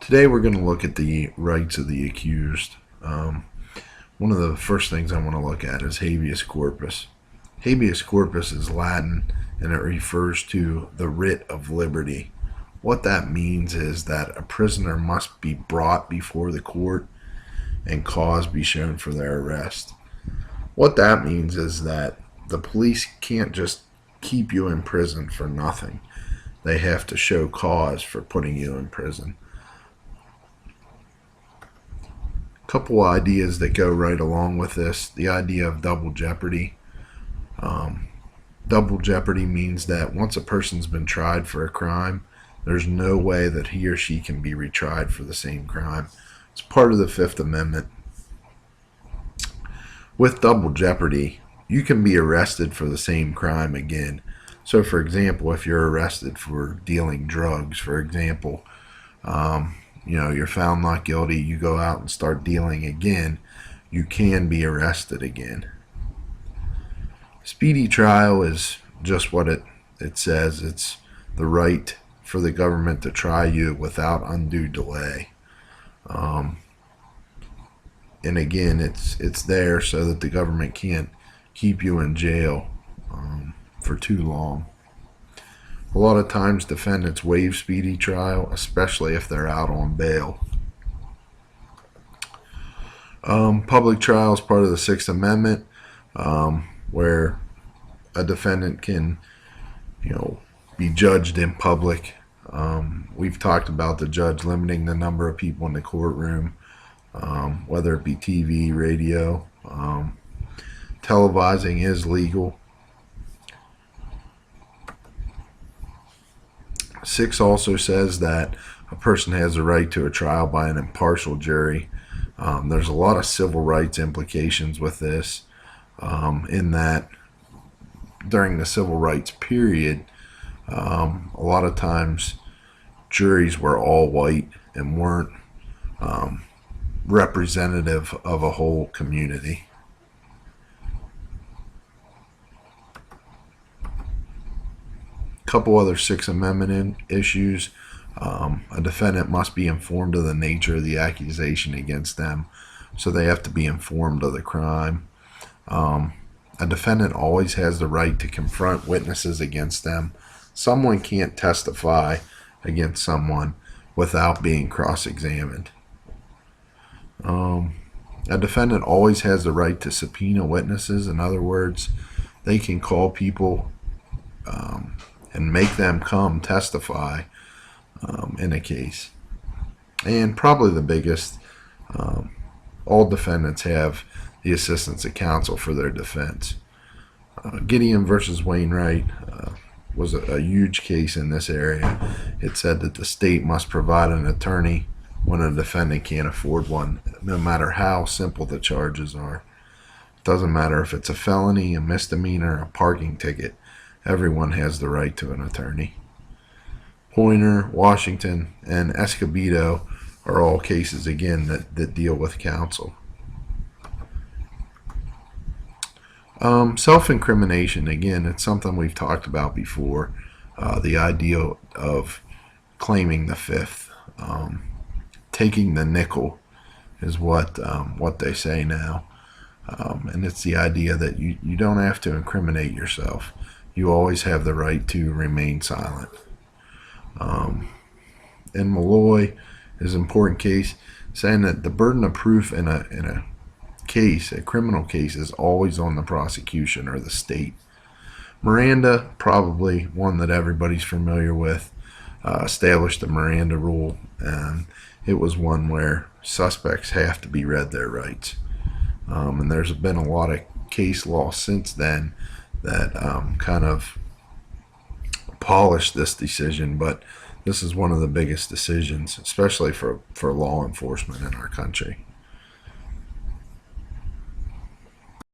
Today we're going to look at the rights of the accused. One of the first things I want to look at is habeas corpus. Habeas corpus is Latin and it refers to the writ of liberty. What that means is that a prisoner must be brought before the court and cause be shown for their arrest. What that means is that the police can't just keep you in prison for nothing. They have to show cause for putting you in prison. Couple ideas that go right along with this. The idea of double jeopardy. Double jeopardy means that once a person's been tried for a crime, there's no way that he or she can be retried for the same crime. It's part of the Fifth Amendment. With double jeopardy, you can be arrested for the same crime again. So for example, if you're arrested for dealing drugs, for example, you're found not guilty, you go out and start dealing again, you can be arrested again. Speedy trial is just what it says. It's the right for the government to try you without undue delay. And again, it's there so that the government can't keep you in jail for too long. A lot of times defendants waive speedy trial, especially if they're out on bail. Public trial is part of the Sixth Amendment, where a defendant can, be judged in public. We've talked about the judge limiting the number of people in the courtroom, whether it be TV, radio. Televising is legal. 6 also says that a person has a right to a trial by an impartial jury. There's a lot of civil rights implications with this, in that during the civil rights period, a lot of times juries were all white and weren't representative of a whole community. Couple other Sixth Amendment issues. A defendant must be informed of the nature of the accusation against them, so they have to be informed of the crime. A defendant always has the right to confront witnesses against them. Someone can't testify against someone without being cross-examined. A defendant always has the right to subpoena witnesses. In other words, they can call people and make them come testify in a case. And probably the biggest, all defendants have the assistance of counsel for their defense. Gideon versus Wainwright was a huge case in this area. It said that the state must provide an attorney when a defendant can't afford one, no matter how simple the charges are. It doesn't matter if it's a felony, a misdemeanor, a parking ticket. Everyone has the right to an attorney. Pointer, Washington, and Escobedo are all cases, again, that deal with counsel. Self-incrimination, again, it's something we've talked about before. The idea of claiming the fifth. Taking the nickel is what they say now. And it's the idea that you don't have to incriminate yourself. You always have the right to remain silent. And Malloy is an important case, saying that the burden of proof in a case, a criminal case, is always on the prosecution or the state. Miranda, probably one that everybody's familiar with, established the Miranda rule, and it was one where suspects have to be read their rights. And there's been a lot of case law since then that kind of polished this decision, but this is one of the biggest decisions, especially for law enforcement in our country.